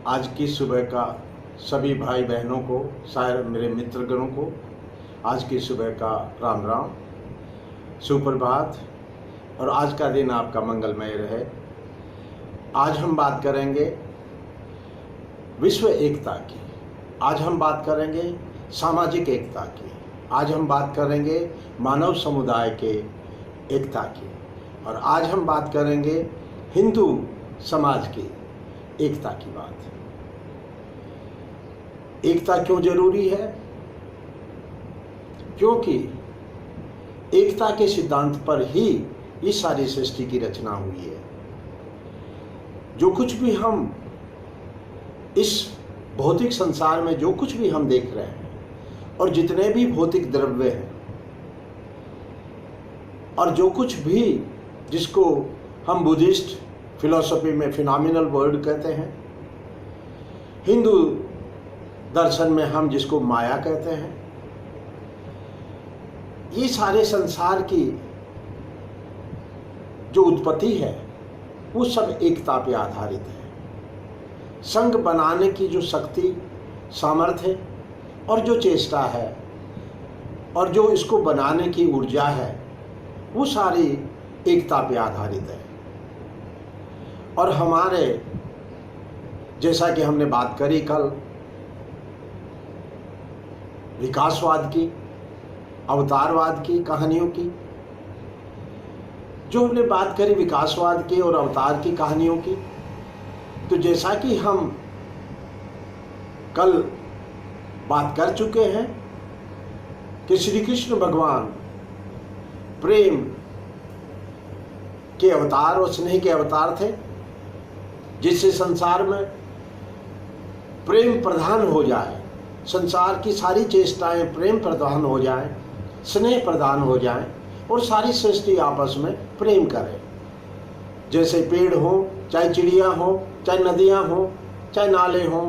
आज की सुबह का सभी भाई बहनों को, शायद मेरे मित्रगणों को आज की सुबह का राम राम, सुप्रभात और आज का दिन आपका मंगलमय रहे। आज हम बात करेंगे विश्व एकता की, आज हम बात करेंगे सामाजिक एकता की, आज हम बात करेंगे मानव समुदाय के एकता की और आज हम बात करेंगे हिंदू समाज की एकता की बात। एकता क्यों जरूरी है? क्योंकि एकता के सिद्धांत पर ही इस सारी सृष्टि की रचना हुई है। जो कुछ भी हम इस भौतिक संसार में जो कुछ भी हम देख रहे हैं और जितने भी भौतिक द्रव्य हैं और जो कुछ भी जिसको हम बुद्धिस्ट फिलॉसफी में फिनोमिनल वर्ल्ड कहते हैं, हिंदू दर्शन में हम जिसको माया कहते हैं, ये सारे संसार की जो उत्पत्ति है वो सब एकता पे आधारित है। संघ बनाने की जो शक्ति, सामर्थ्य और जो चेष्टा है और जो इसको बनाने की ऊर्जा है वो सारी एकता पे आधारित है। और हमारे, जैसा कि हमने बात करी कल विकासवाद की, अवतारवाद की कहानियों की, जो हमने बात करी विकासवाद की और अवतार की कहानियों की, तो जैसा कि हम कल बात कर चुके हैं कि श्री कृष्ण भगवान प्रेम के अवतार और स्नेह के अवतार थे, जिससे संसार में प्रेम प्रधान हो जाए, संसार की सारी चेष्टाएं प्रेम प्रधान हो जाएं, स्नेह प्रधान हो जाएं और सारी सृष्टि आपस में प्रेम करे। जैसे पेड़ हो, चाहे चिड़िया हो, चाहे नदियां हो, चाहे नाले हो,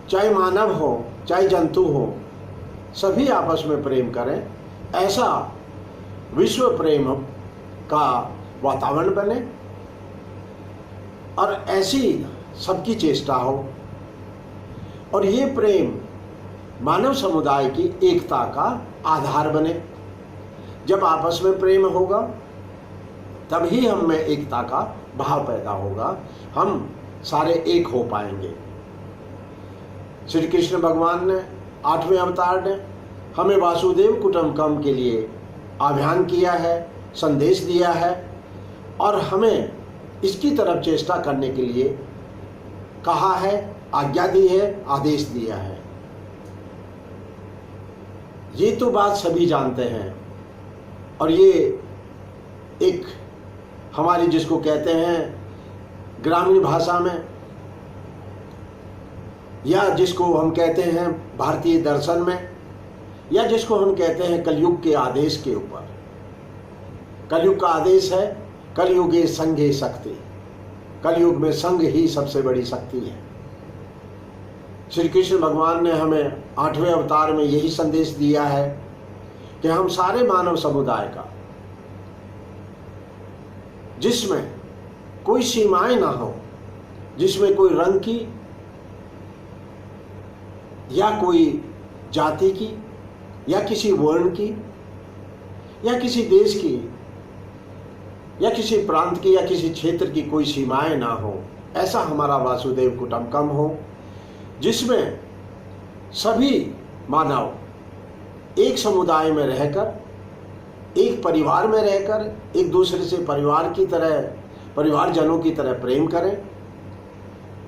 चाहे मानव हो, चाहे जंतु हो, सभी आपस में प्रेम करें, ऐसा विश्व प्रेम का वातावरण बने और ऐसी सबकी चेष्टा हो और ये प्रेम मानव समुदाय की एकता का आधार बने। जब आपस में प्रेम होगा तभी हम में एकता का भाव पैदा होगा, हम सारे एक हो पाएंगे। श्री कृष्ण भगवान ने 8वें अवतार ने हमें वासुदेव कुटुंबकम के लिए आह्वान किया है, संदेश दिया है और हमें इसकी तरफ चेष्टा करने के लिए कहा है, आज्ञा दी है, आदेश दिया है। ये तो बात सभी जानते हैं और ये एक हमारी जिसको कहते हैं ग्रामीण भाषा में, या जिसको हम कहते हैं भारतीय दर्शन में, या जिसको हम कहते हैं कलयुग के आदेश के ऊपर। कलयुग का आदेश है कलयुगे संघे शक्ति, कलयुग में संघ ही सबसे बड़ी शक्ति है। श्री कृष्ण भगवान ने हमें 8वें अवतार में यही संदेश दिया है कि हम सारे मानव समुदाय का, जिसमें कोई सीमाएं ना हो, जिसमें कोई रंग की या कोई जाति की या किसी वर्ण की या किसी देश की या किसी प्रांत की या किसी क्षेत्र की कोई सीमाएं ना हो, ऐसा हमारा वासुदेव कुटुंबकम हो, जिसमें सभी मानव एक समुदाय में रहकर, एक परिवार में रहकर एक दूसरे से परिवार की तरह, परिवारजनों की तरह प्रेम करें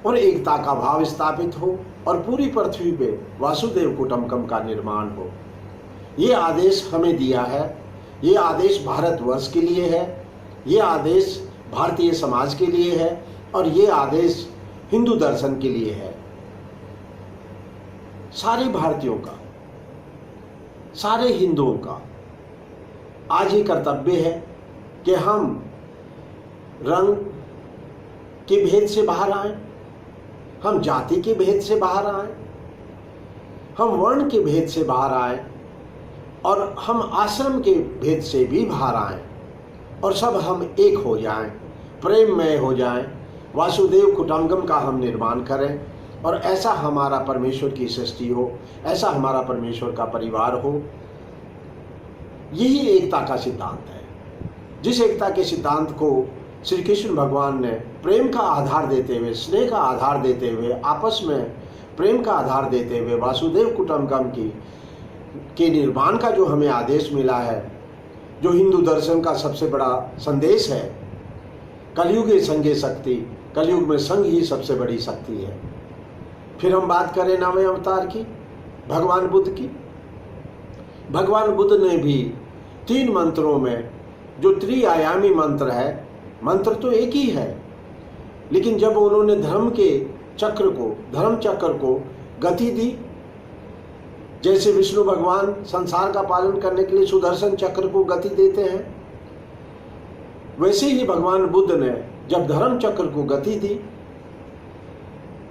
और एकता का भाव स्थापित हो और पूरी पृथ्वी पे वासुदेव कुटुंबकम का निर्माण हो। ये आदेश हमें दिया है, ये आदेश भारतवर्ष के लिए है, ये आदेश भारतीय समाज के लिए है और ये आदेश हिंदू दर्शन के लिए है। सारे भारतीयों का, सारे हिंदुओं का आज ये कर्तव्य है कि हम रंग के भेद से बाहर आए, हम जाति के भेद से बाहर आए, हम वर्ण के भेद से बाहर आए और हम आश्रम के भेद से भी बाहर आए और सब हम एक हो जाएं, प्रेममय हो जाएं, वासुदेव कुटुंबकम का हम निर्माण करें और ऐसा हमारा परमेश्वर की सृष्टि हो, ऐसा हमारा परमेश्वर का परिवार हो। यही एकता का सिद्धांत है। जिस एकता के सिद्धांत को श्री कृष्ण भगवान ने प्रेम का आधार देते हुए, स्नेह का आधार देते हुए, आपस में प्रेम का आधार देते हुए वासुदेव कुटुंबकम के निर्माण का जो हमें आदेश मिला है, जो हिंदू दर्शन का सबसे बड़ा संदेश है, कलयुगे संगे शक्ति, कलयुग में संग ही सबसे बड़ी शक्ति है। फिर हम बात करें नवें अवतार की, भगवान बुद्ध की। भगवान बुद्ध ने भी 3 मंत्रों में जो त्रिआयामी मंत्र है, मंत्र तो एक ही है, लेकिन जब उन्होंने धर्म चक्र को गति दी, जैसे विष्णु भगवान संसार का पालन करने के लिए सुदर्शन चक्र को गति देते हैं, वैसे ही भगवान बुद्ध ने जब धर्म चक्र को गति दी,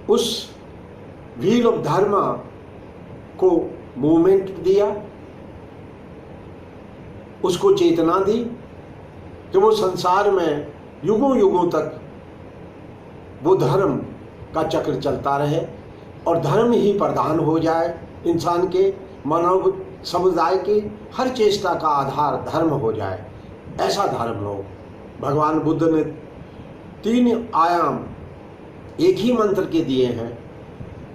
उस व्हील ऑफ धर्म को मूवमेंट दिया, उसको चेतना दी कि वो संसार में युगों युगों तक वो धर्म का चक्र चलता रहे और धर्म ही प्रधान हो जाए, इंसान के मानव समुदाय की हर चेष्टा का आधार धर्म हो जाए। ऐसा धर्म हो। भगवान बुद्ध ने 3 आयाम एक ही मंत्र के दिए हैं,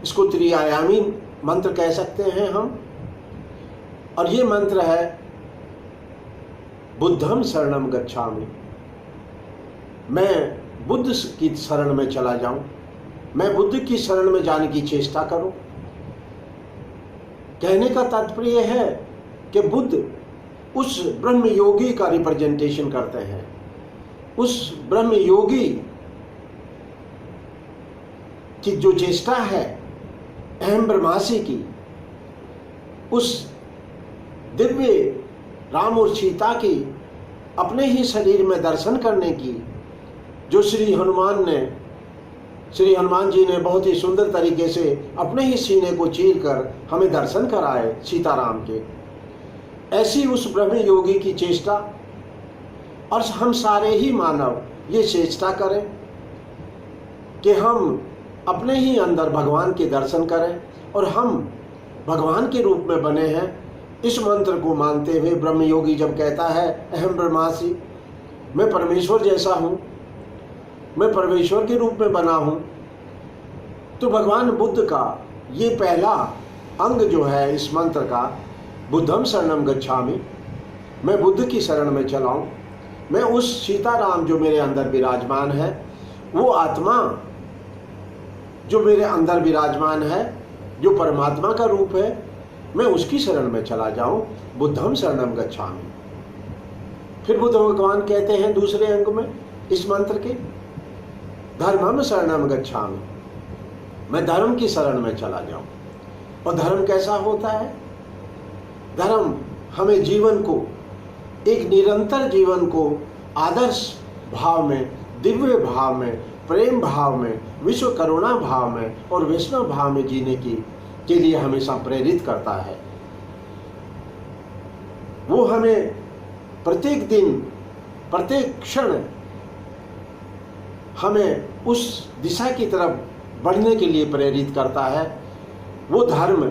इसको त्रिआयामी मंत्र कह सकते हैं हम। और ये मंत्र है बुद्धम शरणम गच्छामि, मैं बुद्ध की शरण में चला जाऊं, मैं बुद्ध की शरण में जाने की चेष्टा करूं। कहने का तात्पर्य है कि बुद्ध उस ब्रह्म योगी का रिप्रेजेंटेशन करते हैं, उस ब्रह्म योगी की जो चेष्टा है अहम ब्रह्मासी की, उस दिव्य राम और सीता की अपने ही शरीर में दर्शन करने की, जो श्री हनुमान जी ने बहुत ही सुंदर तरीके से अपने ही सीने को चीर कर हमें दर्शन कराए सीताराम के, ऐसी उस ब्रह्म योगी की चेष्टा। और हम सारे ही मानव ये चेष्टा करें कि हम अपने ही अंदर भगवान के दर्शन करें और हम भगवान के रूप में बने हैं। इस मंत्र को मानते हुए ब्रह्म योगी जब कहता है अहम ब्रह्मासि, मैं परमेश्वर जैसा हूँ, मैं परमेश्वर के रूप में बना हूँ, तो भगवान बुद्ध का ये पहला अंग जो है इस मंत्र का, बुद्धम शरणम गच्छामि, मैं बुद्ध की शरण में चलाऊं, मैं उस सीताराम जो मेरे अंदर विराजमान है, वो आत्मा जो मेरे अंदर विराजमान है, जो परमात्मा का रूप है, मैं उसकी शरण में चला जाऊं, बुद्धम शरणम गच्छामि। फिर बुद्ध भगवान कहते हैं दूसरे अंग में इस मंत्र के, धर्मम शरणम गच्छामि, मैं धर्म की शरण में चला जाऊं। और धर्म कैसा होता है? धर्म हमें जीवन को, एक निरंतर जीवन को आदर्श भाव में, दिव्य भाव में, प्रेम भाव में, विश्व करुणा भाव में और वैष्णव भाव में जीने के लिए हमेशा प्रेरित करता है। वो हमें प्रत्येक दिन, प्रत्येक क्षण हमें उस दिशा की तरफ बढ़ने के लिए प्रेरित करता है। वो धर्म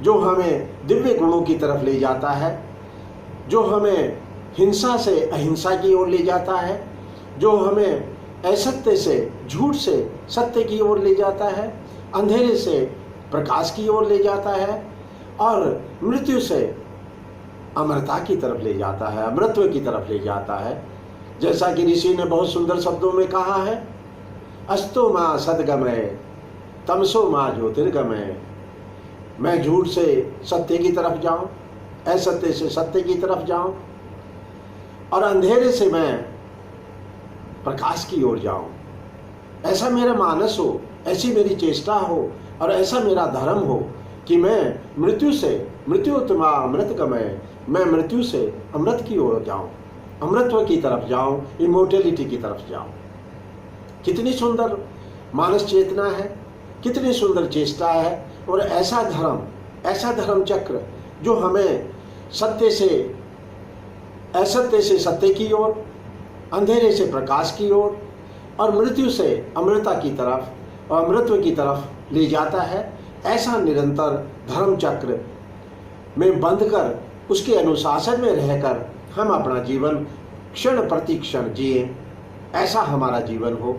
जो हमें दिव्य गुणों की तरफ ले जाता है, जो हमें हिंसा से अहिंसा की ओर ले जाता है, जो हमें असत्य से, झूठ से सत्य की ओर ले जाता है, अंधेरे से प्रकाश की ओर ले जाता है और मृत्यु से अमरता की तरफ ले जाता है, अमरत्व की तरफ ले जाता है। जैसा कि ऋषि ने बहुत सुंदर शब्दों में कहा है, अस्तो माँ सद्गमय तमसो माँ ज्योतिर्गमय, मैं झूठ से सत्य की तरफ जाऊं, असत्य से सत्य की तरफ जाऊं और अंधेरे से मैं प्रकाश की ओर जाऊं। ऐसा मेरा मानस हो, ऐसी मेरी चेष्टा हो और ऐसा मेरा धर्म हो कि मैं मृत्यु से, मृत्युत्तमा अमृतगमय, मैं मृत्यु से अमृत की ओर जाऊं, अमृतत्व की तरफ जाऊं, इमोर्टैलिटी की तरफ जाऊं। कितनी सुंदर मानस चेतना है, कितनी सुंदर चेष्टा है। और ऐसा धर्म चक्र जो हमें सत्य से असत्य से सत्य की ओर, अंधेरे से प्रकाश की ओर, और मृत्यु से अमृता की तरफ और अमृत्व की तरफ ले जाता है। ऐसा निरंतर धर्म चक्र में बंधकर उसके अनुशासन में रहकर हम अपना जीवन क्षण प्रति क्षण जिए, ऐसा हमारा जीवन हो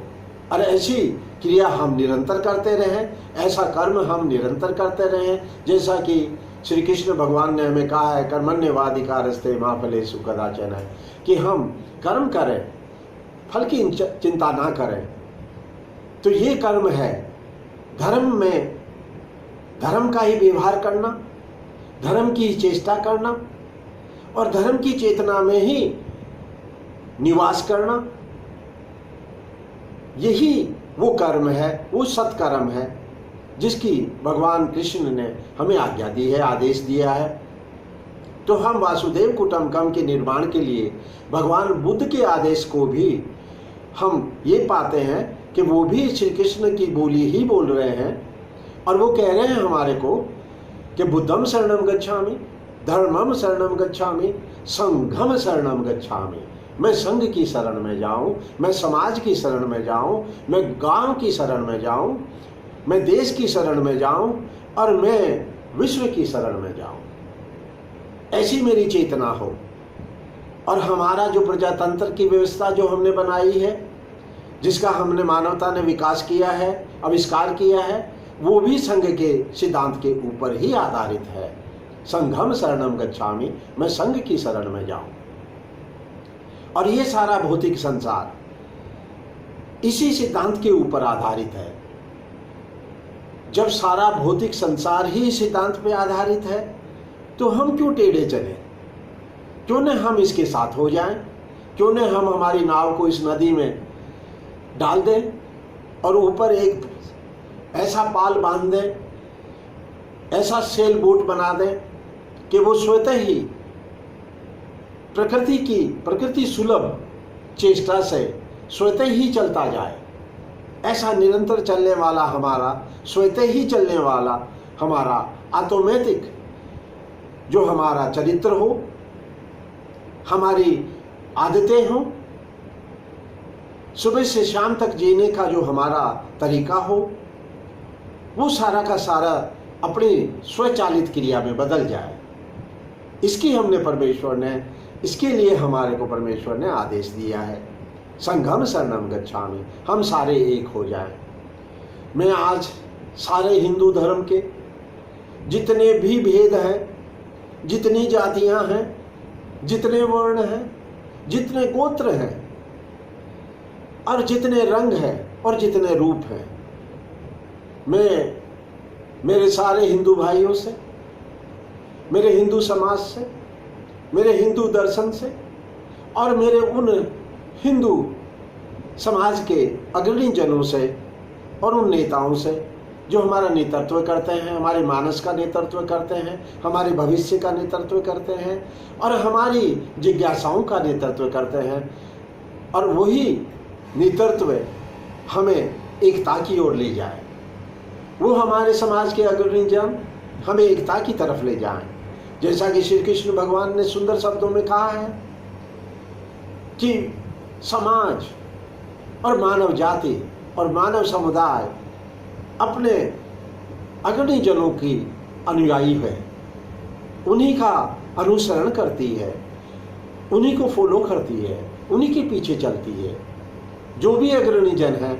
और ऐसी क्रिया हम निरंतर करते रहें, ऐसा कर्म हम निरंतर करते रहें। जैसा कि श्री कृष्ण भगवान ने हमें कहा है, कर्मण्येवाधिकारस्ते मा फलेषु कदाचन, है कि हम कर्म करें, फल की चिंता ना करें। तो ये कर्म है। धर्म में धर्म का ही व्यवहार करना, धर्म की ही चेष्टा करना और धर्म की चेतना में ही निवास करना, यही वो कर्म है, वो सत्कर्म है जिसकी भगवान कृष्ण ने हमें आज्ञा दी है, आदेश दिया है। तो हम वासुदेव कुटुंबकम के निर्माण के लिए भगवान बुद्ध के आदेश को भी हम ये पाते हैं कि वो भी श्री कृष्ण की बोली ही बोल रहे हैं और वो कह रहे हैं हमारे को कि बुद्धम शरणम गच्छामि, धर्मम शरणम गच्छामि, संघम शरणम गच्छामि। मैं संघ की शरण में जाऊं, मैं समाज की शरण में जाऊं, मैं गांव की शरण में जाऊं, मैं देश की शरण में जाऊं और मैं विश्व की शरण में जाऊं, ऐसी मेरी चेतना हो। और हमारा जो प्रजातंत्र की व्यवस्था जो हमने बनाई है, जिसका हमने मानवता ने विकास किया है, आविष्कार किया है, वो भी संघ के सिद्धांत के ऊपर ही आधारित है। संघम शरणम गच्छामि, मैं संघ की शरण में जाऊं। और ये सारा भौतिक संसार इसी सिद्धांत के ऊपर आधारित है। जब सारा भौतिक संसार ही सिद्धांत पे आधारित है तो हम क्यों टेढ़े चले? क्यों न हम इसके साथ हो जाएं? क्यों न हम हमारी नाव को इस नदी में डाल दें और ऊपर एक ऐसा पाल बांध दें, ऐसा सेल बोट बना दें कि वो स्वतः ही प्रकृति सुलभ चेष्टा से स्वतः ही चलता जाए। ऐसा निरंतर चलने वाला हमारा, स्वतः ही चलने वाला हमारा ऑटोमेटिक जो हमारा चरित्र हो, हमारी आदतें हों, सुबह से शाम तक जीने का जो हमारा तरीका हो, वो सारा का सारा अपनी स्वचालित क्रिया में बदल जाए। इसकी इसके लिए हमारे को परमेश्वर ने आदेश दिया है। संघम शरणम गच्छामि, हम सारे एक हो जाएं। मैं आज सारे हिंदू धर्म के जितने भी भेद हैं, जितनी जातियां हैं, जितने वर्ण हैं, जितने गोत्र हैं और जितने रंग हैं और जितने रूप हैं, मैं मेरे सारे हिंदू भाइयों से, मेरे हिंदू समाज से, मेरे हिंदू दर्शन से और मेरे उन हिंदू समाज के अग्रणी जनों से और उन नेताओं से जो हमारा नेतृत्व करते हैं, हमारे मानस का नेतृत्व करते हैं, हमारे भविष्य का नेतृत्व करते हैं और हमारी जिज्ञासाओं का नेतृत्व करते हैं, और वही नेतृत्व हमें एकता की ओर ले जाए। वो हमारे समाज के अग्रणी जन हमें एकता की तरफ ले जाएं। जैसा कि श्री कृष्ण भगवान ने सुंदर शब्दों में कहा है कि समाज और मानव जाति और मानव समुदाय अपने अग्रणी जनों की अनुयायी है, उन्हीं का अनुसरण करती है, उन्हीं को फॉलो करती है, उन्हीं के पीछे चलती है। जो भी अग्रणी जन हैं,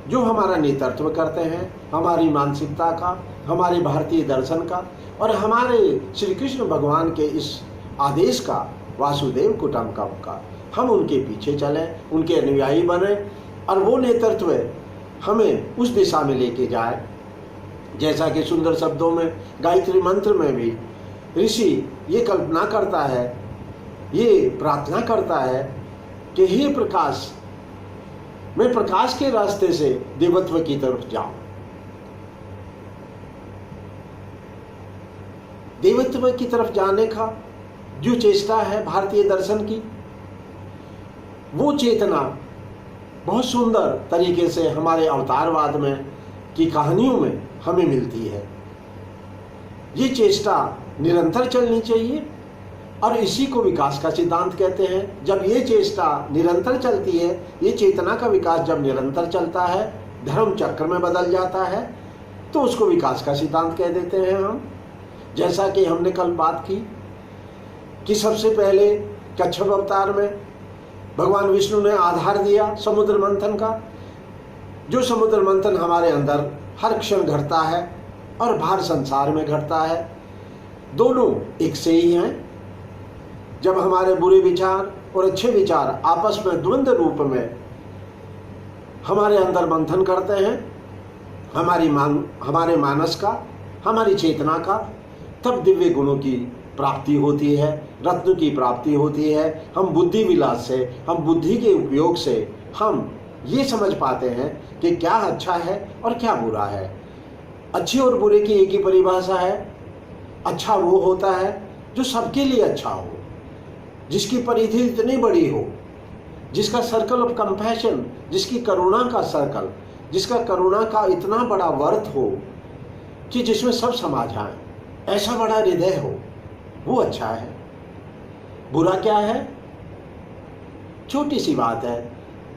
जो हमारा नेतृत्व करते हैं, हमारी मानसिकता का, हमारे भारतीय दर्शन का और हमारे श्री कृष्ण भगवान के इस आदेश का, वासुदेव कुटुंबकम का, हम उनके पीछे चलें, उनके अनुयायी बने और वो नेतृत्व हमें उस दिशा में लेके जाए। जैसा कि सुंदर शब्दों में गायत्री मंत्र में भी ऋषि ये कल्पना करता है, ये प्रार्थना करता है कि हे प्रकाश, मैं प्रकाश के रास्ते से देवत्व की तरफ जाऊं। देवत्व की तरफ जाने का जो चेष्टा है भारतीय दर्शन की, वो चेतना बहुत सुंदर तरीके से हमारे अवतारवाद में की कहानियों में हमें मिलती है। ये चेष्टा निरंतर चलनी चाहिए और इसी को विकास का सिद्धांत कहते हैं। जब ये चेष्टा निरंतर चलती है, ये चेतना का विकास जब निरंतर चलता है, धर्म चक्र में बदल जाता है, तो उसको विकास का सिद्धांत कह देते हैं हम। जैसा कि हमने कल बात की कि सबसे पहले कच्छप अवतार में भगवान विष्णु ने आधार दिया समुद्र मंथन का। जो समुद्र मंथन हमारे अंदर हर क्षण घटता है और बाहर संसार में घटता है, दोनों एक से ही हैं। जब हमारे बुरे विचार और अच्छे विचार आपस में द्वंद्व रूप में हमारे अंदर मंथन करते हैं, हमारे मानस का, हमारी चेतना का, तब दिव्य गुणों की प्राप्ति होती है, रत्न की प्राप्ति होती है। हम बुद्धि विलास से, हम बुद्धि के उपयोग से हम ये समझ पाते हैं कि क्या अच्छा है और क्या बुरा है। अच्छे और बुरे की एक ही परिभाषा है। अच्छा वो होता है जो सबके लिए अच्छा हो, जिसकी परिधि इतनी बड़ी हो, जिसका सर्कल ऑफ कंपैशन, जिसकी करुणा का सर्कल, जिसका करुणा का इतना बड़ा वर्थ हो कि जिसमें सब समा जाए, ऐसा बड़ा हृदय हो, वो अच्छा है। बुरा क्या है? छोटी सी बात है।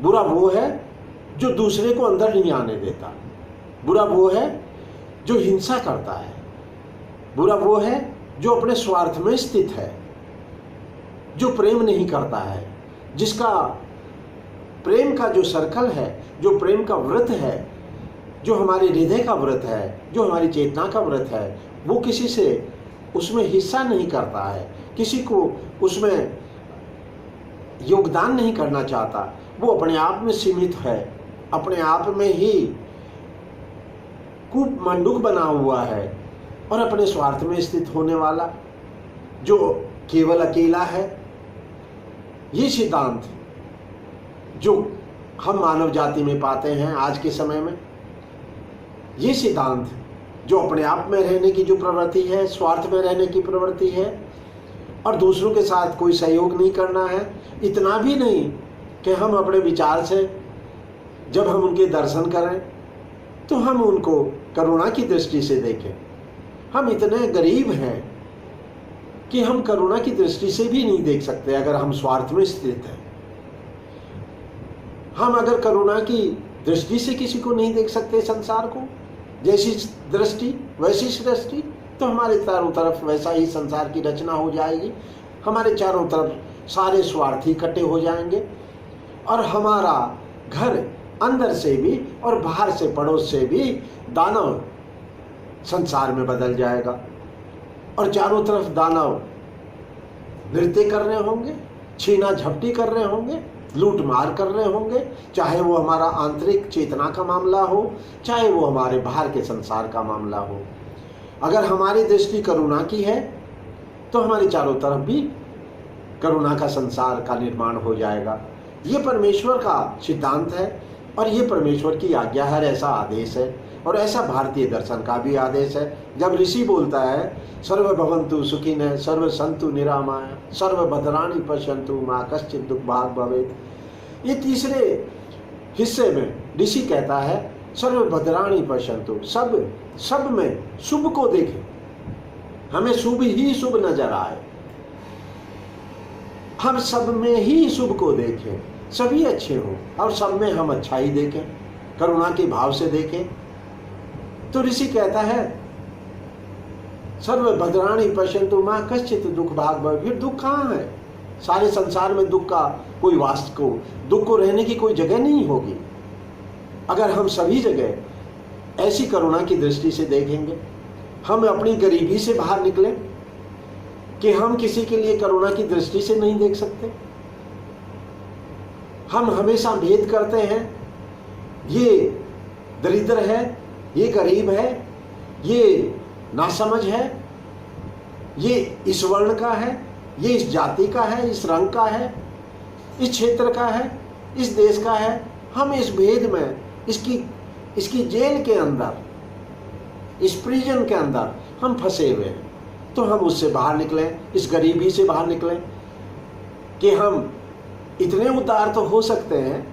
बुरा वो है जो दूसरे को अंदर नहीं आने देता। बुरा वो है जो हिंसा करता है। बुरा वो है जो अपने स्वार्थ में स्थित है, जो प्रेम नहीं करता है, जिसका प्रेम का जो सर्कल है, जो प्रेम का व्रत है, जो हमारे हृदय का व्रत है, जो हमारी चेतना का व्रत है, वो किसी से उसमें हिस्सा नहीं करता है, किसी को उसमें योगदान नहीं करना चाहता। वो अपने आप में सीमित है, अपने आप में ही कूप मंडूक बना हुआ है और अपने स्वार्थ में स्थित होने वाला, जो केवल अकेला है। ये सिद्धांत जो हम मानव जाति में पाते हैं आज के समय में, ये सिद्धांत जो अपने आप में रहने की जो प्रवृत्ति है, स्वार्थ में रहने की प्रवृत्ति है, और दूसरों के साथ कोई सहयोग नहीं करना है। इतना भी नहीं कि हम अपने विचार से जब हम उनके दर्शन करें तो हम उनको करुणा की दृष्टि से देखें। हम इतने गरीब हैं कि हम करुणा की दृष्टि से भी नहीं देख सकते अगर हम स्वार्थ में स्थित हैं। हम अगर करुणा की दृष्टि से किसी को नहीं देख सकते संसार को, जैसी दृष्टि वैसी सृष्टि, तो हमारे चारों तरफ वैसा ही संसार की रचना हो जाएगी। हमारे चारों तरफ सारे स्वार्थी इकट्ठे हो जाएंगे और हमारा घर अंदर से भी और बाहर से पड़ोस से भी दानव संसार में बदल जाएगा और चारों तरफ दानव नृत्य कर रहे होंगे, छीना झपटी कर रहे होंगे, लूट मार कर रहे होंगे, चाहे वो हमारा आंतरिक चेतना का मामला हो, चाहे वो हमारे बाहर के संसार का मामला हो। अगर हमारी दृष्टि करुणा की है तो हमारे चारों तरफ भी करुणा का संसार का निर्माण हो जाएगा। ये परमेश्वर का सिद्धांत है और ये परमेश्वर की आज्ञा है, ऐसा आदेश है और ऐसा भारतीय दर्शन का भी आदेश है। जब ऋषि बोलता है सर्व भवन्तु सुखिनः सर्व सन्तु निरामया सर्व भद्राणि पश्यन्तु मा कश्चित् दुःख भाग् भवेत्, ये तीसरे हिस्से में ऋषि कहता है सर्व भद्राणि पश्यन्तु, सब में शुभ को देखें, हमें शुभ ही शुभ नजर आए, हम सब में ही शुभ को देखें, सभी अच्छे हों और सब में हम अच्छाई देखें, करुणा के भाव से देखें। तो ऋषि कहता है सर्व भद्राणि पश्यन्तु मा कश्चित् दुःख भाग् भवेत्। फिर दुख कहाँ है? सारे संसार में दुख का कोई दुख को रहने की कोई जगह नहीं होगी अगर हम सभी जगह ऐसी करुणा की दृष्टि से देखेंगे। हम अपनी गरीबी से बाहर निकले कि हम किसी के लिए करुणा की दृष्टि से नहीं देख सकते। हम हमेशा भेद करते हैं, ये दरिद्र है, ये गरीब है, ये नासमझ है, ये इस वर्ण का है, ये इस जाति का है, इस रंग का है, इस क्षेत्र का है, इस देश का है। हम इस भेद में, इसकी जेल के अंदर, इस प्रिजन के अंदर हम फंसे हुए हैं। तो हम उससे बाहर निकलें, इस गरीबी से बाहर निकलें कि हम इतने उदार तो हो सकते हैं,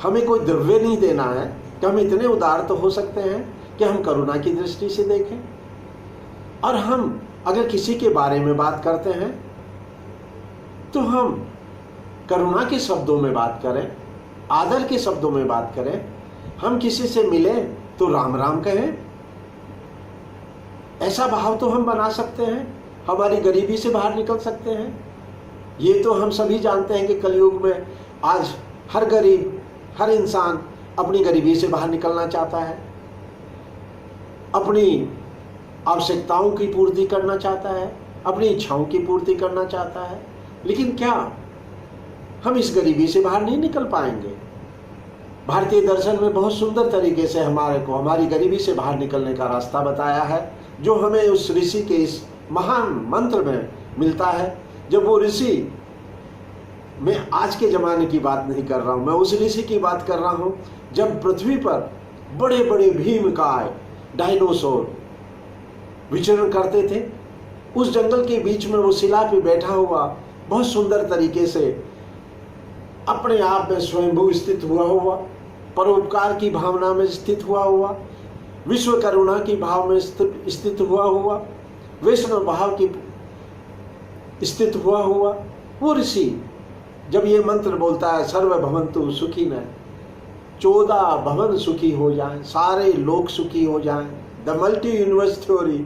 हमें कोई द्रव्य नहीं देना है, कि हम इतने उदार तो हो सकते हैं कि हम करुणा की दृष्टि से देखें। और हम अगर किसी के बारे में बात करते हैं तो हम करुणा के शब्दों में बात करें, आदर के शब्दों में बात करें। हम किसी से मिले तो राम राम कहें, ऐसा भाव तो हम बना सकते हैं, हमारी गरीबी से बाहर निकल सकते हैं। ये तो हम सभी जानते हैं कि कलयुग में आज हर गरीब, हर इंसान अपनी गरीबी से बाहर निकलना चाहता है, अपनी आवश्यकताओं की पूर्ति करना चाहता है, अपनी इच्छाओं की पूर्ति करना चाहता है। लेकिन क्या हम इस गरीबी से बाहर नहीं निकल पाएंगे? भारतीय दर्शन में बहुत सुंदर तरीके से हमारे को हमारी गरीबी से बाहर निकलने का रास्ता बताया है, जो हमें उस ऋषि के इस महान मंत्र में मिलता है। जब वो ऋषि, मैं आज के ज़माने की बात नहीं कर रहा हूँ, मैं उस ऋषि की बात कर रहा हूँ जब पृथ्वी पर बड़े बड़े भीमकाय डायनासोर विचरण करते थे। उस जंगल के बीच में वो शिला पे बैठा हुआ बहुत सुंदर तरीके से अपने आप में स्वयंभू स्थित हुआ, परोपकार की भावना में स्थित हुआ, विश्व करुणा की भाव में स्थित हुआ, वैष्णव भाव की स्थित हुआ। वो ऋषि जब ये मंत्र बोलता है, सर्व भवन्तु सुखिनः, 14 भवन सुखी हो जाएं, सारे लोग सुखी हो जाएं, द मल्टी यूनिवर्स थ्योरी,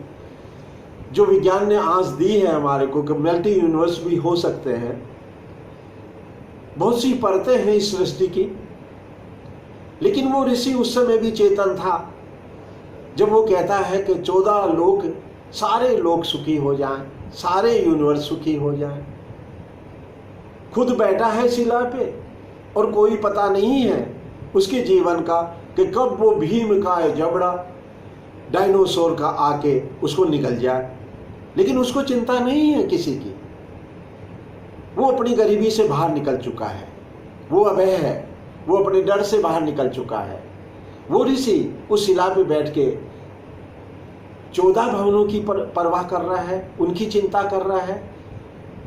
जो विज्ञान ने आज दी है हमारे को कि मल्टी यूनिवर्स भी हो सकते हैं। बहुत सी परतें हैं इस सृष्टि की, लेकिन वो ऋषि उस समय भी चेतन था जब वो कहता है कि 14 लोग, सारे लोग सुखी हो जाएं, सारे यूनिवर्स सुखी हो जाएं। खुद बैठा है शिला पे और कोई पता नहीं है उसके जीवन का कि कब वो भीम का जबड़ा डायनासोर का आके उसको निकल जाए, लेकिन उसको चिंता नहीं है किसी की। वो अपनी गरीबी से बाहर निकल चुका है, वो अभय है, वो अपने डर से बाहर निकल चुका है। वो ऋषि उस शिला पे बैठ के 14 भवनों की परवाह कर रहा है, उनकी चिंता कर रहा है,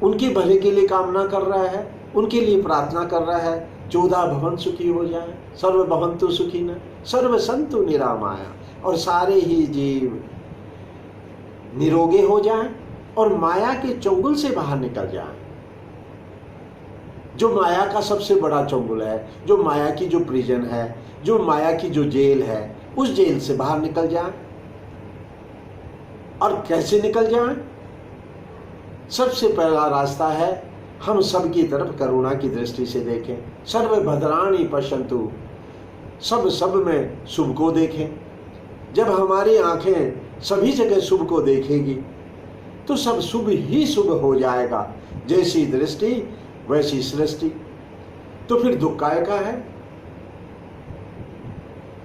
उनके भले के लिए कामना कर रहा है, उनके लिए प्रार्थना कर रहा है। 14 भवन सुखी हो जाए, सर्व भवन्तु सुखिनः, सर्व सन्तु निरामया, और सारे ही जीव निरोगे हो जाएं और माया के चंगुल से बाहर निकल जाएं। जो माया का सबसे बड़ा चंगुल है, जो माया की जो प्रिजन है, जो माया की जो जेल है, उस जेल से बाहर निकल जाएं। और कैसे निकल जाएं? सबसे पहला रास्ता है हम सब की तरफ करुणा की दृष्टि से देखें। सर्व भद्राणि पश्यन्तु, सब में शुभ को देखें। जब हमारी आंखें सभी जगह शुभ को देखेगी तो सब शुभ ही शुभ हो जाएगा। जैसी दृष्टि वैसी सृष्टि। तो फिर दुख काय का है?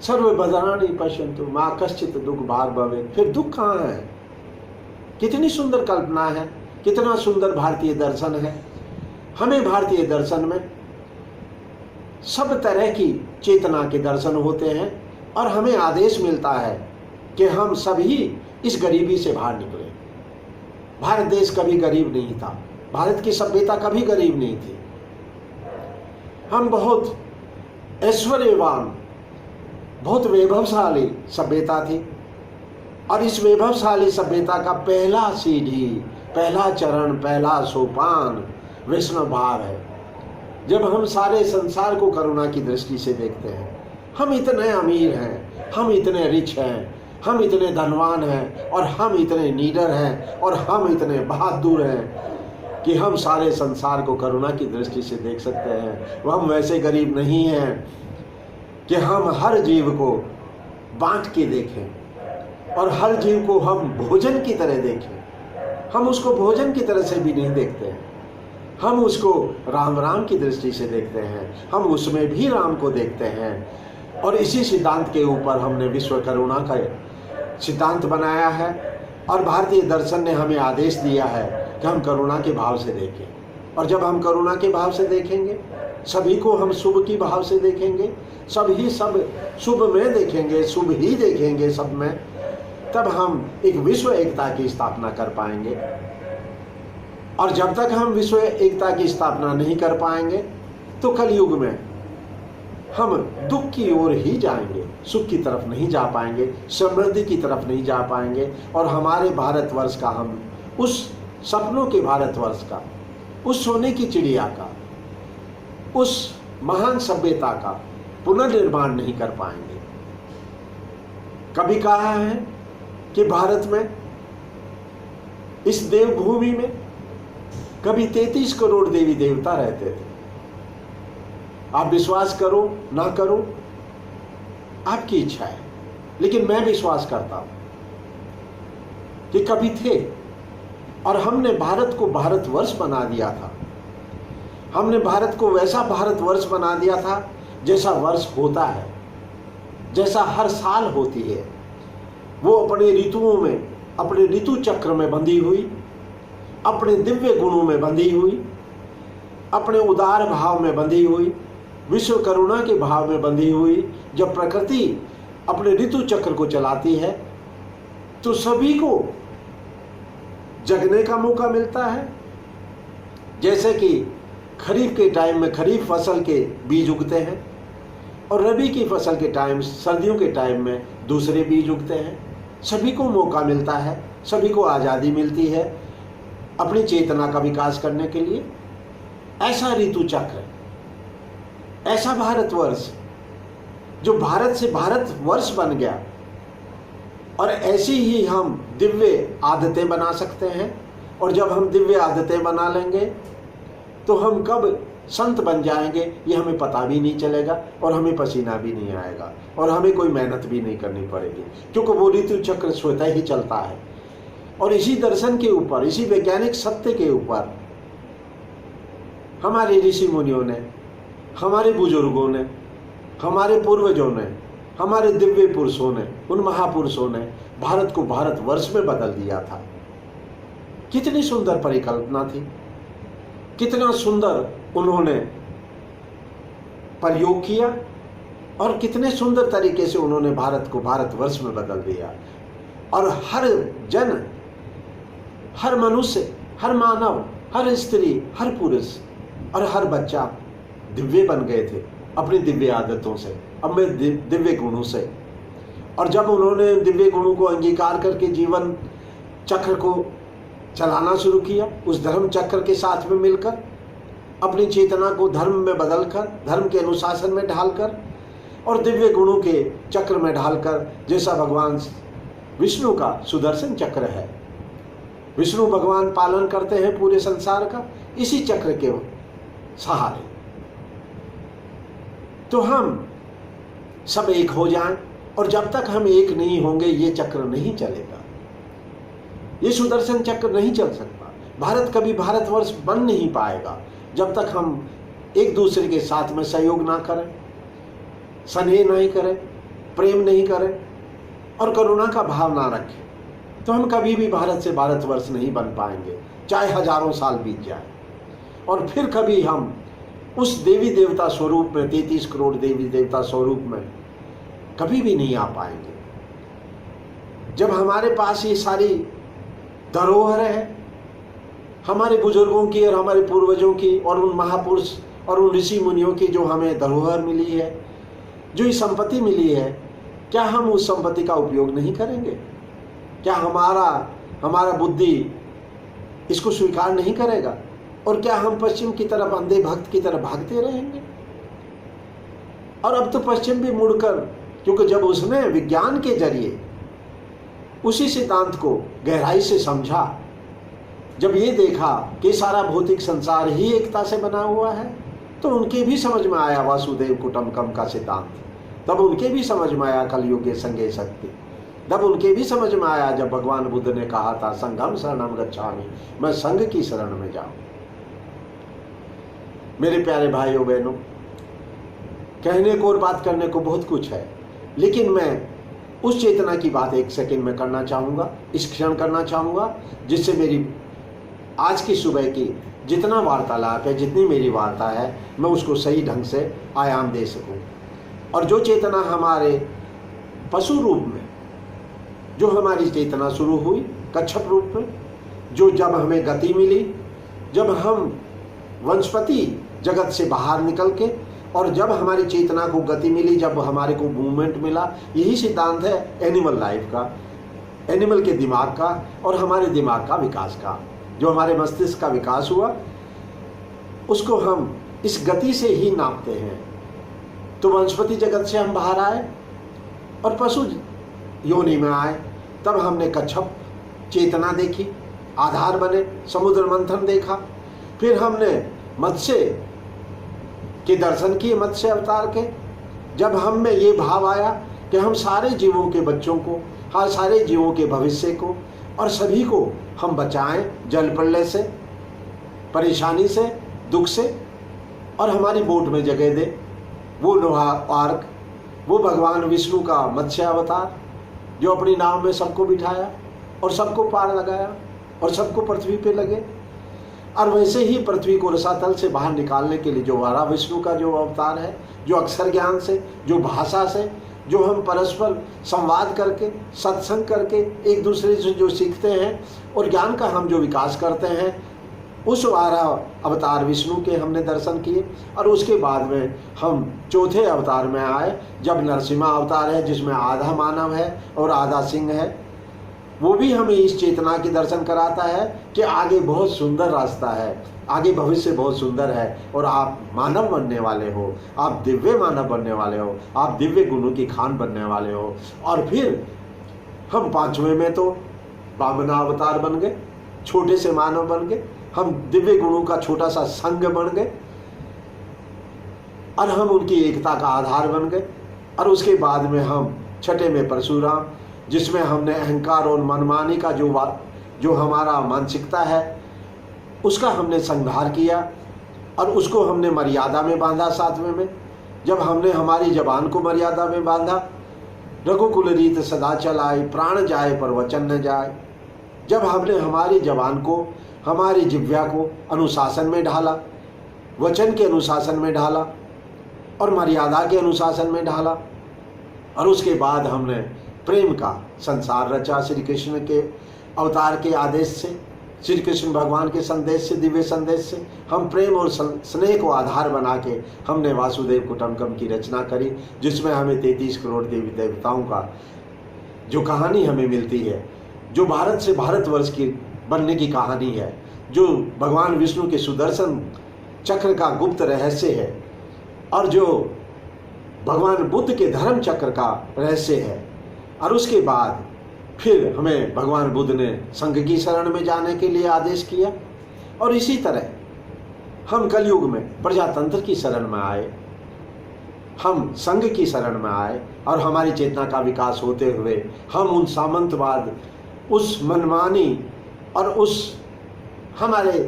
सर्व भद्राणि पश्यन्तु मा कश्चित् दुख भाग् भवेत्। फिर दुख कहाँ है? कितनी सुंदर कल्पना है, कितना सुंदर भारतीय दर्शन है। हमें भारतीय दर्शन में सब तरह की चेतना के दर्शन होते हैं और हमें आदेश मिलता है कि हम सभी इस गरीबी से बाहर निकलें। भारत देश कभी गरीब नहीं था, भारत की सभ्यता कभी गरीब नहीं थी। हम बहुत ऐश्वर्यवान, बहुत वैभवशाली सभ्यता थी और इस वैभवशाली सभ्यता का पहला सीढ़ी, पहला चरण, पहला सोपान वैष्णव भाव है। जब हम सारे संसार को करुणा की दृष्टि से देखते हैं, हम इतने अमीर हैं, हम इतने रिच हैं, हम इतने धनवान हैं और हम इतने नीडर हैं और हम इतने बहादुर हैं कि हम सारे संसार को करुणा की दृष्टि से देख सकते हैं। वो हम वैसे गरीब नहीं हैं कि हम हर जीव को बांट के देखें और हर जीव को हम भोजन की तरह देखें। हम उसको भोजन की तरह से भी नहीं देखते हैं, हम उसको राम राम की दृष्टि से देखते हैं, हम उसमें भी राम को देखते हैं। और इसी सिद्धांत के ऊपर हमने विश्व करुणा का सिद्धांत बनाया है और भारतीय दर्शन ने हमें आदेश दिया है कि हम करुणा के भाव से देखें। और जब हम करुणा के भाव से देखेंगे, सभी को हम शुभ की भाव से देखेंगे, सब शुभ में देखेंगे, शुभ ही देखेंगे सब में, तब हम एक विश्व एकता की स्थापना कर पाएंगे। और जब तक हम विश्व एकता की स्थापना नहीं कर पाएंगे तो कलयुग में हम दुख की ओर ही जाएंगे, सुख की तरफ नहीं जा पाएंगे, समृद्धि की तरफ नहीं जा पाएंगे। और हमारे भारतवर्ष का, हम उस सपनों के भारतवर्ष का उस सोने की चिड़िया का, उस महान सभ्यता का पुनर्निर्माण नहीं कर पाएंगे। कभी कहा है कि भारत में, इस देवभूमि में कभी 33 करोड़ देवी देवता रहते थे। आप विश्वास करो ना करो, आपकी इच्छा है, लेकिन मैं विश्वास करता हूं कि कभी थे, और हमने भारत को भारतवर्ष बना दिया था। हमने भारत को वैसा भारतवर्ष बना दिया था जैसा वर्ष होता है, जैसा हर साल होती है। वो अपने ऋतुओं में, अपने ऋतु चक्र में बंधी हुई, अपने दिव्य गुणों में बंधी हुई, अपने उदार भाव में बंधी हुई, विश्व करुणा के भाव में बंधी हुई। जब प्रकृति अपने ऋतु चक्र को चलाती है तो सभी को जगने का मौका मिलता है। जैसे कि खरीफ के टाइम में खरीफ फसल के बीज उगते हैं, और रबी की फसल के टाइम, सर्दियों के टाइम में दूसरे बीज उगते हैं। सभी को मौका मिलता है, सभी को आज़ादी मिलती है अपनी चेतना का विकास करने के लिए। ऐसा ऋतु चक्र, ऐसा भारतवर्ष जो भारत से भारतवर्ष बन गया, और ऐसी ही हम दिव्य आदतें बना सकते हैं। और जब हम दिव्य आदतें बना लेंगे तो हम कब संत बन जाएंगे ये हमें पता भी नहीं चलेगा, और हमें पसीना भी नहीं आएगा, और हमें कोई मेहनत भी नहीं करनी पड़ेगी, क्योंकि वो ऋतु चक्र स्वतः ही चलता है। और इसी दर्शन के ऊपर, इसी वैज्ञानिक सत्य के ऊपर हमारे ऋषि मुनियों ने, हमारे बुजुर्गों ने, हमारे पूर्वजों ने, हमारे दिव्य पुरुषों ने, उन महापुरुषों ने भारत को भारतवर्ष में बदल दिया था। कितनी सुंदर परिकल्पना थी, कितना सुंदर उन्होंने प्रयोग किया, और कितने सुंदर तरीके से उन्होंने भारत को भारतवर्ष में बदल दिया। और हर जन, हर मनुष्य, हर मानव, हर स्त्री, हर पुरुष और हर बच्चा दिव्य बन गए थे अपनी दिव्य आदतों से, अपने दिव्य गुणों से। और जब उन्होंने दिव्य गुणों को अंगीकार करके जीवन चक्र को चलाना शुरू किया, उस धर्म चक्र के साथ में मिलकर, अपनी चेतना को धर्म में बदलकर, धर्म के अनुशासन में ढालकर, और दिव्य गुणों के चक्र में ढालकर, जैसा भगवान विष्णु का सुदर्शन चक्र है। विष्णु भगवान पालन करते हैं पूरे संसार का इसी चक्र के सहारे। तो हम सब एक हो जाएं, और जब तक हम एक नहीं होंगे ये चक्र नहीं चलेगा, ये सुदर्शन चक्र नहीं चल सकता। भारत कभी भारतवर्ष बन नहीं पाएगा जब तक हम एक दूसरे के साथ में सहयोग ना करें, स्नेह नहीं करें, प्रेम नहीं करें, और करुणा का भाव ना रखें। तो हम कभी भी भारत से भारतवर्ष नहीं बन पाएंगे, चाहे हजारों साल बीत जाए। और फिर कभी हम उस देवी देवता स्वरूप में, 33 करोड़ देवी देवता स्वरूप में कभी भी नहीं आ पाएंगे। जब हमारे पास ये सारी धरोहर है, हमारे बुजुर्गों की और हमारे पूर्वजों की और उन महापुरुष और उन ऋषि मुनियों की जो हमें धरोहर मिली है, जो ये संपत्ति मिली है, क्या हम उस संपत्ति का उपयोग नहीं करेंगे? क्या हमारा बुद्धि इसको स्वीकार नहीं करेगा? और क्या हम पश्चिम की तरफ अंधे भक्त की तरफ भागते रहेंगे? और अब तो पश्चिम भी मुड़कर, क्योंकि जब उसने विज्ञान के जरिए उसी सिद्धांत को गहराई से समझा, जब ये देखा कि सारा भौतिक संसार ही एकता से बना हुआ है, तो उनके भी समझ में आया वासुदेव कुटुंबकम का सिद्धांत। तब उनके भी समझ में आया कलयुगे संगे शक्ति। तब उनके भी समझ में आया जब भगवान बुद्ध ने कहा था संघम शरणम गच्छामि, मैं संघ की शरण में जाऊं। मेरे प्यारे भाइयों बहनों, कहने को और बात करने को बहुत कुछ है, लेकिन मैं उस चेतना की बात एक सेकंड में करना चाहूँगा, इस क्षण करना चाहूँगा, जिससे मेरी आज की सुबह की जितना वार्तालाप है, जितनी मेरी वार्ता है, मैं उसको सही ढंग से आयाम दे सकूँ। और जो चेतना हमारे पशु रूप में, जो हमारी चेतना शुरू हुई कच्छप रूप में, जो जब हमें गति मिली, जब हम वनस्पति जगत से बाहर निकल के, और जब हमारी चेतना को गति मिली, जब हमारे को मूवमेंट मिला, यही सिद्धांत है एनिमल लाइफ का, एनिमल के दिमाग का और हमारे दिमाग का विकास का। जो हमारे मस्तिष्क का विकास हुआ, उसको हम इस गति से ही नापते हैं। तो वनस्पति जगत से हम बाहर आए और पशु योनि में आए, तब हमने कच्छप चेतना देखी, आधार बने, समुद्र मंथन देखा। फिर हमने मत्स्य के दर्शन किए, मत्स्य अवतार के। जब हम में ये भाव आया कि हम सारे जीवों के बच्चों को, हर सारे जीवों के भविष्य को और सभी को हम बचाएं जल प्रलय से, परेशानी से, दुख से, और हमारी बोट में जगह दे वो लोहा आर्क, वो भगवान विष्णु का मत्स्य अवतार जो अपनी नाव में सबको बिठाया और सबको पार लगाया और सबको पृथ्वी पे लगे। और वैसे ही पृथ्वी को रसातल से बाहर निकालने के लिए जो वारा विष्णु का जो अवतार है, जो अक्षर ज्ञान से, जो भाषा से, जो हम परस्पर संवाद करके, सत्संग करके एक दूसरे से जो सीखते हैं और ज्ञान का हम जो विकास करते हैं, उस वारा अवतार विष्णु के हमने दर्शन किए। और उसके बाद में हम चौथे अवतार में आए, जब नरसिम्हा अवतार है जिसमें आधा मानव है और आधा सिंह है। वो भी हमें इस चेतना के दर्शन कराता है कि आगे बहुत सुंदर रास्ता है, आगे भविष्य बहुत सुंदर है और आप मानव बनने वाले हो, आप दिव्य मानव बनने वाले हो, आप दिव्य गुणों की खान बनने वाले हो। और फिर हम पांचवें में तो वामना अवतार बन गए, छोटे से मानव बन गए, हम दिव्य गुणों का छोटा सा संघ बन गए और हम उनकी एकता का आधार बन गए। और उसके बाद में हम छठे में परशुराम, जिसमें हमने अहंकार और मनमानी का जो हमारा मानसिकता है उसका हमने संहार किया और उसको हमने मर्यादा में बांधा। सातवें में जब हमने हमारी जबान को मर्यादा में बांधा, रघुकुल रीत सदा चलाई, प्राण जाए पर वचन न जाए। जब हमने हमारी जबान को, हमारी जिह्वा को अनुशासन में ढाला, वचन के अनुशासन में ढाला और मर्यादा के अनुशासन में ढाला, और उसके बाद हमने प्रेम का संसार रचा। श्री कृष्ण के अवतार के आदेश से, श्री कृष्ण भगवान के संदेश से, दिव्य संदेश से हम प्रेम और स्नेह को आधार बना के हमने वासुदेव कुटुंबकम की रचना करी, जिसमें हमें 33 करोड़ देवी देवताओं का जो कहानी हमें मिलती है, जो भारत से भारतवर्ष की बनने की कहानी है, जो भगवान विष्णु के सुदर्शन चक्र का गुप्त रहस्य है और जो भगवान बुद्ध के धर्म चक्र का रहस्य है। और उसके बाद फिर हमें भगवान बुद्ध ने संघ की शरण में जाने के लिए आदेश किया और इसी तरह हम कलयुग में प्रजातंत्र की शरण में आए, हम संघ की शरण में आए और हमारी चेतना का विकास होते हुए हम उन सामंतवाद, उस मनमानी और उस हमारे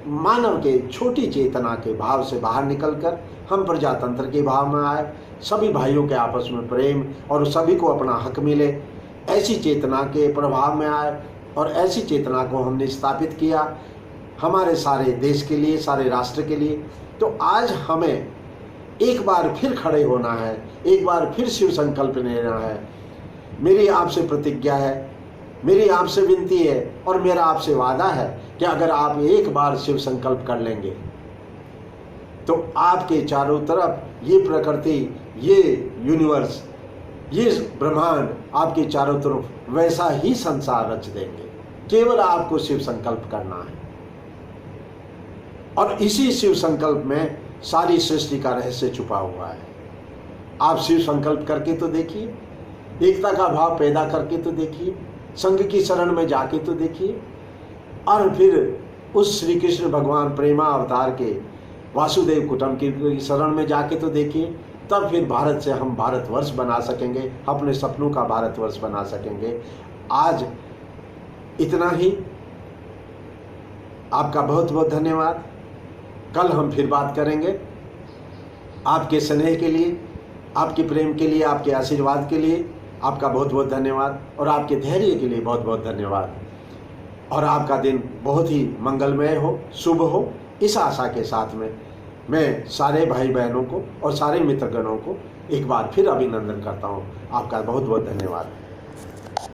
मानव के छोटी चेतना के भाव से बाहर निकलकर हम प्रजातंत्र के भाव में आए। सभी भाइयों के आपस में प्रेम और सभी को अपना हक मिले, ऐसी चेतना के प्रभाव में आए और ऐसी चेतना को हमने स्थापित किया हमारे सारे देश के लिए, सारे राष्ट्र के लिए। तो आज हमें एक बार फिर खड़े होना है, एक बार फिर शिव संकल्प लेना है। मेरी आपसे प्रतिज्ञा है, मेरी आपसे विनती है और मेरा आपसे वादा है कि अगर आप एक बार शिव संकल्प कर लेंगे तो आपके चारों तरफ ये प्रकृति, ये यूनिवर्स, ये ब्रह्मांड आपके चारों तरफ वैसा ही संसार रच देंगे। केवल आपको शिव संकल्प करना है और इसी शिव संकल्प में सारी सृष्टि का रहस्य छुपा हुआ है। आप शिव संकल्प करके तो देखिए, एकता का भाव पैदा करके तो देखिए, संघ की शरण में जाके तो देखिए और फिर उस श्री कृष्ण भगवान प्रेमा अवतार के वासुदेव कुटुंब की शरण में जाके तो देखिए। तब फिर भारत से हम भारतवर्ष बना सकेंगे, अपने सपनों का भारतवर्ष बना सकेंगे। आज इतना ही, आपका बहुत बहुत धन्यवाद। कल हम फिर बात करेंगे। आपके स्नेह के लिए, आपके प्रेम के लिए, आपके आशीर्वाद के लिए आपका बहुत बहुत धन्यवाद और आपके धैर्य के लिए बहुत बहुत धन्यवाद। और आपका दिन बहुत ही मंगलमय हो, शुभ हो, इस आशा के साथ में मैं सारे भाई बहनों को और सारे मित्रगणों को एक बार फिर अभिनंदन करता हूँ। आपका बहुत बहुत धन्यवाद।